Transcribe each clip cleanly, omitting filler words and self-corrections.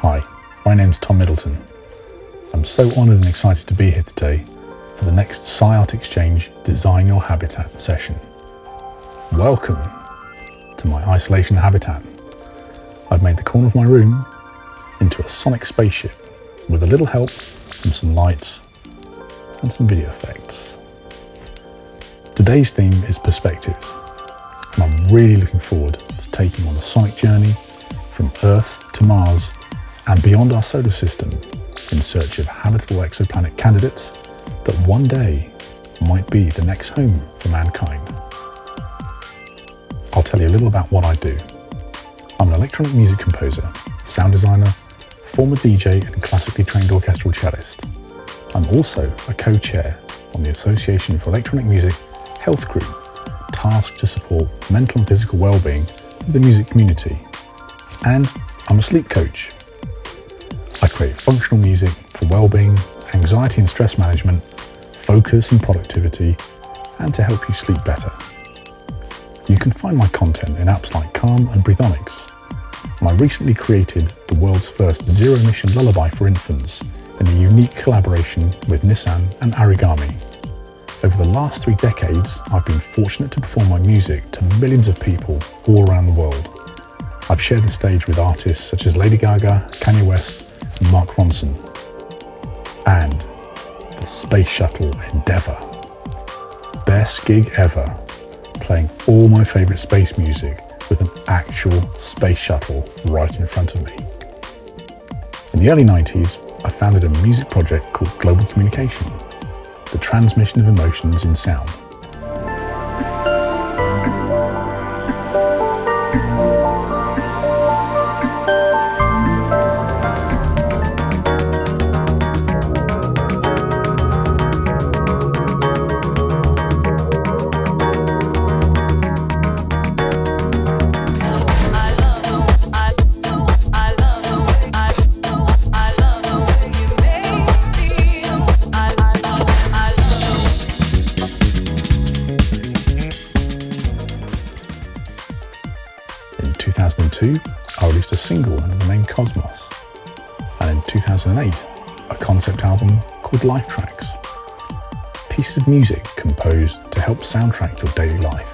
Hi, my name's Tom Middleton. I'm so honoured and excited to be here today for the next SciArtExchange Design Your Habitat session. Welcome to my isolation habitat. I've made the corner of my room into a sonic spaceship with a little help from some lights and some video effects. Today's theme is perspectives, and I'm really looking forward to taking on a sonic journey from Earth to Mars and beyond our solar system in search of habitable exoplanet candidates that one day might be the next home for mankind. I'll tell you a little about what I do. I'm an electronic music composer, sound designer, former DJ and classically trained orchestral cellist. I'm also a co-chair on the Association for Electronic Music Health Group, tasked to support mental and physical well-being of the music community. And I'm a sleep coach. I create functional music for well-being, anxiety and stress management, focus and productivity, and to help you sleep better. You can find my content in apps like Calm and Breathonics. And I recently created the world's first zero-emission lullaby for infants in a unique collaboration with Nissan and Origami. Over the last 3 decades, I've been fortunate to perform my music to millions of people all around the world. I've shared the stage with artists such as Lady Gaga, Kanye West, and Mark Ronson. And the Space Shuttle Endeavour. Best gig ever, playing all my favourite space music with an actual space shuttle right in front of me. In the early 90s, I founded a music project called Global Communication, the transmission of emotions in sound. In 2002, I released a single under the name Cosmos, and in 2008, a concept album called Life Tracks, pieces of music composed to help soundtrack your daily life.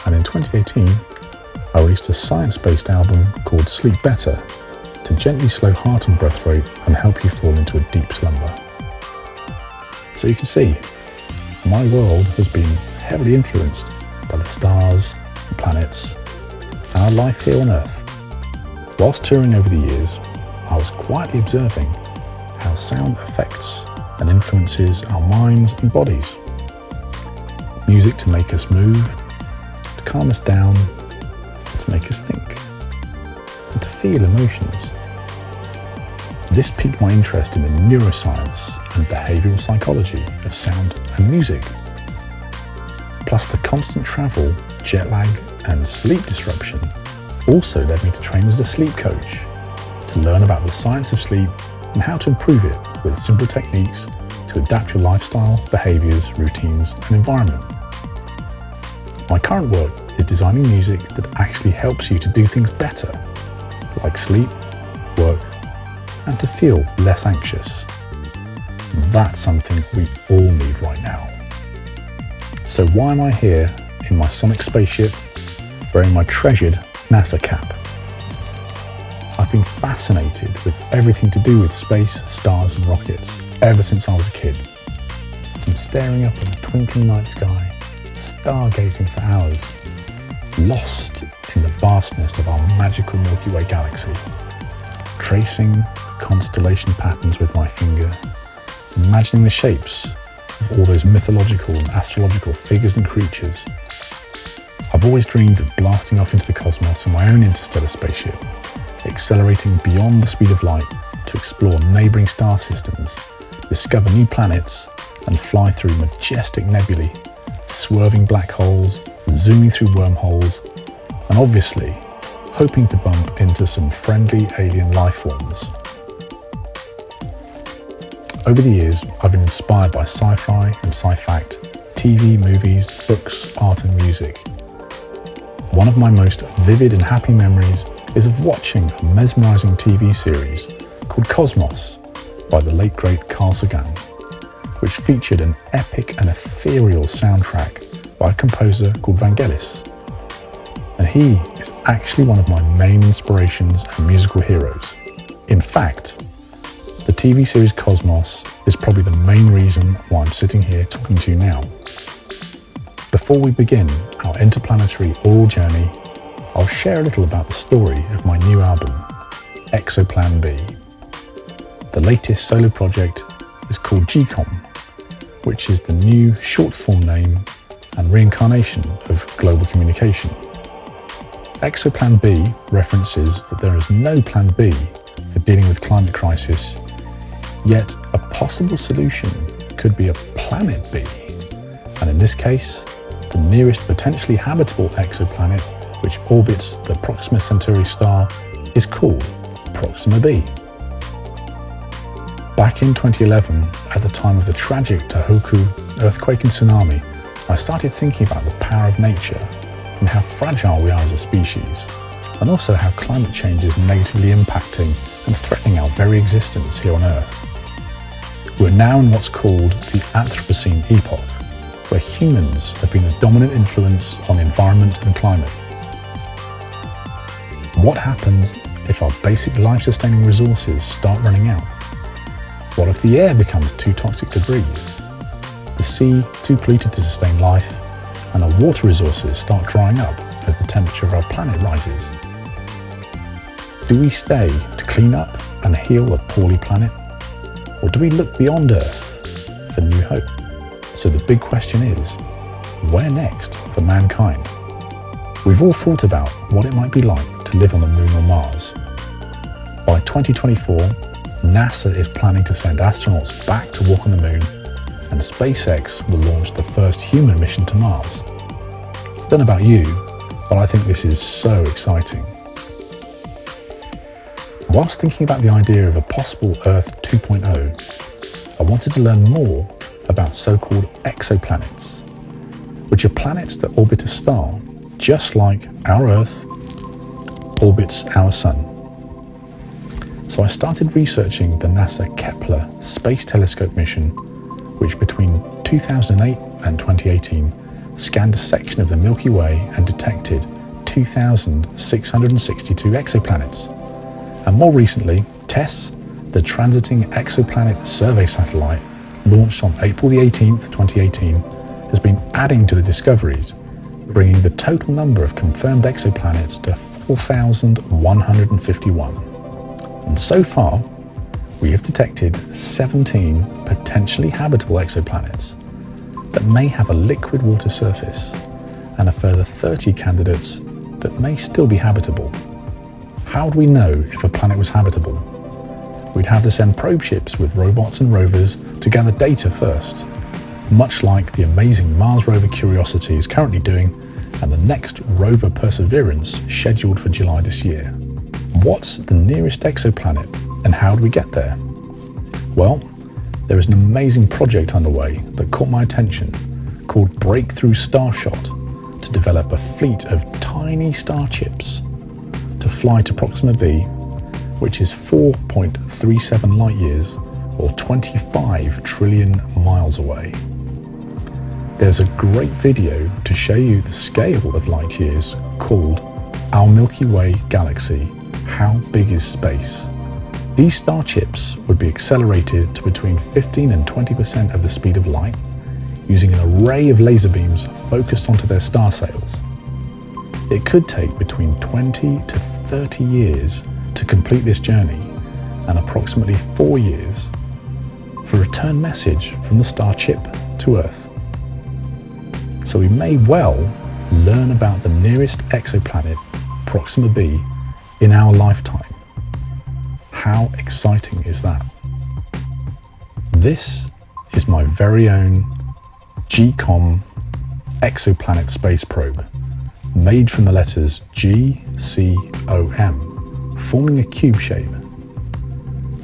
And in 2018, I released a science-based album called Sleep Better to gently slow heart and breath rate and help you fall into a deep slumber. So you can see, my world has been heavily influenced by the stars, the planets, and our life here on Earth. Whilst touring over the years, I was quietly observing how sound affects and influences our minds and bodies. Music to make us move, to calm us down, to make us think, and to feel emotions. This piqued my interest in the neuroscience and behavioural psychology of sound and music. Plus the constant travel, jet lag, and sleep disruption also led me to train as a sleep coach, to learn about the science of sleep and how to improve it with simple techniques to adapt your lifestyle, behaviours, routines and environment. My current work is designing music that actually helps you to do things better, like sleep, work, and to feel less anxious. That's something we all need right now. So why am I here in my sonic spaceship, wearing my treasured NASA cap? I've been fascinated with everything to do with space, stars and rockets ever since I was a kid. From staring up at the twinkling night sky, stargazing for hours, lost in the vastness of our magical Milky Way galaxy, tracing constellation patterns with my finger, imagining the shapes of all those mythological and astrological figures and creatures. I've always dreamed of blasting off into the cosmos in my own interstellar spaceship, accelerating beyond the speed of light to explore neighbouring star systems, discover new planets, and fly through majestic nebulae, swerving black holes, zooming through wormholes, and obviously hoping to bump into some friendly alien life forms. Over the years, I've been inspired by sci-fi and sci-fact, TV, movies, books, art and music. One of my most vivid and happy memories is of watching a mesmerizing TV series called Cosmos by the late great Carl Sagan, which featured an epic and ethereal soundtrack by a composer called Vangelis. And he is actually one of my main inspirations and musical heroes. In fact, the TV series Cosmos is probably the main reason why I'm sitting here talking to you now. Before we begin our interplanetary oral journey, I'll share a little about the story of my new album, Exoplan B. The latest solo project is called GCOM, which is the new short form name and reincarnation of global communication. Exoplan B references that there is no plan B for dealing with climate crisis, yet a possible solution could be a planet B, and in this case, the nearest potentially habitable exoplanet which orbits the Proxima Centauri star is called Proxima B. Back in 2011, at the time of the tragic Tohoku earthquake and tsunami, I started thinking about the power of nature and how fragile we are as a species, and also how climate change is negatively impacting and threatening our very existence here on Earth. We're now in what's called the Anthropocene epoch, where humans have been the dominant influence on the environment and climate. What happens if our basic life-sustaining resources start running out? What if the air becomes too toxic to breathe, the sea too polluted to sustain life, and our water resources start drying up as the temperature of our planet rises? Do we stay to clean up and heal a poorly planet? Or do we look beyond Earth for new hope? So the big question is, where next for mankind? We've all thought about what it might be like to live on the Moon or Mars. By 2024, NASA is planning to send astronauts back to walk on the Moon, and SpaceX will launch the first human mission to Mars. Don't know about you, but I think this is so exciting. Whilst thinking about the idea of a possible Earth 2.0, I wanted to learn more about so-called exoplanets, which are planets that orbit a star just like our Earth orbits our Sun. So I started researching the NASA Kepler Space Telescope mission, which between 2008 and 2018 scanned a section of the Milky Way and detected 2,662 exoplanets. And more recently, TESS, the Transiting Exoplanet Survey Satellite, launched on April the 18th, 2018, has been adding to the discoveries, bringing the total number of confirmed exoplanets to 4,151. And so far, we have detected 17 potentially habitable exoplanets that may have a liquid water surface, and a further 30 candidates that may still be habitable. How would we know if a planet was habitable? We'd have to send probe ships with robots and rovers to gather data first, much like the amazing Mars rover Curiosity is currently doing, and the next rover Perseverance scheduled for July this year. What's the nearest exoplanet, and how do we get there? Well, there is an amazing project underway that caught my attention called Breakthrough Starshot to develop a fleet of tiny star chips to fly to Proxima B, which is 4.37 light years or 25 trillion miles away. There's a great video to show you the scale of light years called Our Milky Way Galaxy, How Big is Space? These star chips would be accelerated to between 15 and 20% of the speed of light using an array of laser beams focused onto their star sails. It could take between 20 to 30 years to complete this journey, and approximately 4 years for a return message from the star chip to Earth. So we may well learn about the nearest exoplanet, Proxima B, in our lifetime. How exciting is that? This is my very own GCOM exoplanet space probe, made from the letters GCOM, forming a cube shape.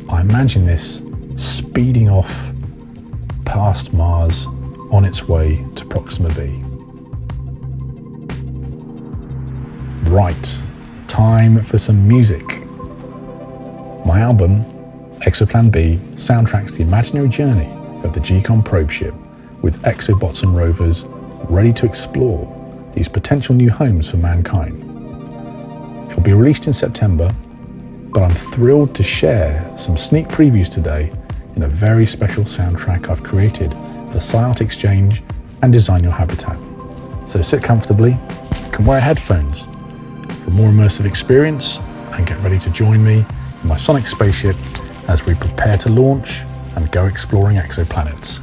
I imagine this speeding off past Mars on its way to Proxima B. Right, time for some music. My album, Exoplan B, soundtracks the imaginary journey of the GCOM probe ship with exobots and rovers ready to explore these potential new homes for mankind. It will be released in September, but I'm thrilled to share some sneak previews today in a very special soundtrack I've created for SciArtExchange and Design Your Habitat. So sit comfortably, you can wear headphones for a more immersive experience and get ready to join me in my sonic spaceship as we prepare to launch and go exploring exoplanets.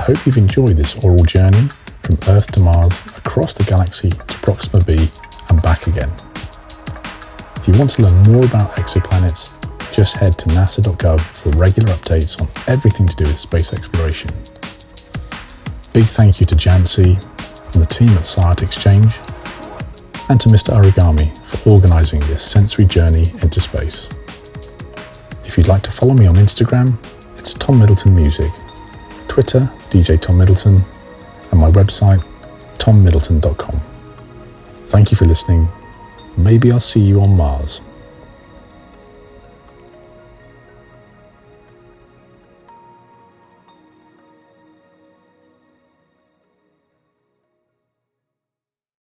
hope you've enjoyed this oral journey from Earth to Mars, across the galaxy to Proxima b and back again. If you want to learn more about exoplanets, just head to nasa.gov for regular updates on everything to do with space exploration. Big thank you to Jancy and the team at SciArtExchange, and to Mr. Origami for organising this sensory journey into space. If you'd like to follow me on Instagram, it's Tom Middleton Music, Twitter, DJ Tom Middleton, and my website, tommiddleton.com. Thank you for listening. Maybe I'll see you on Mars.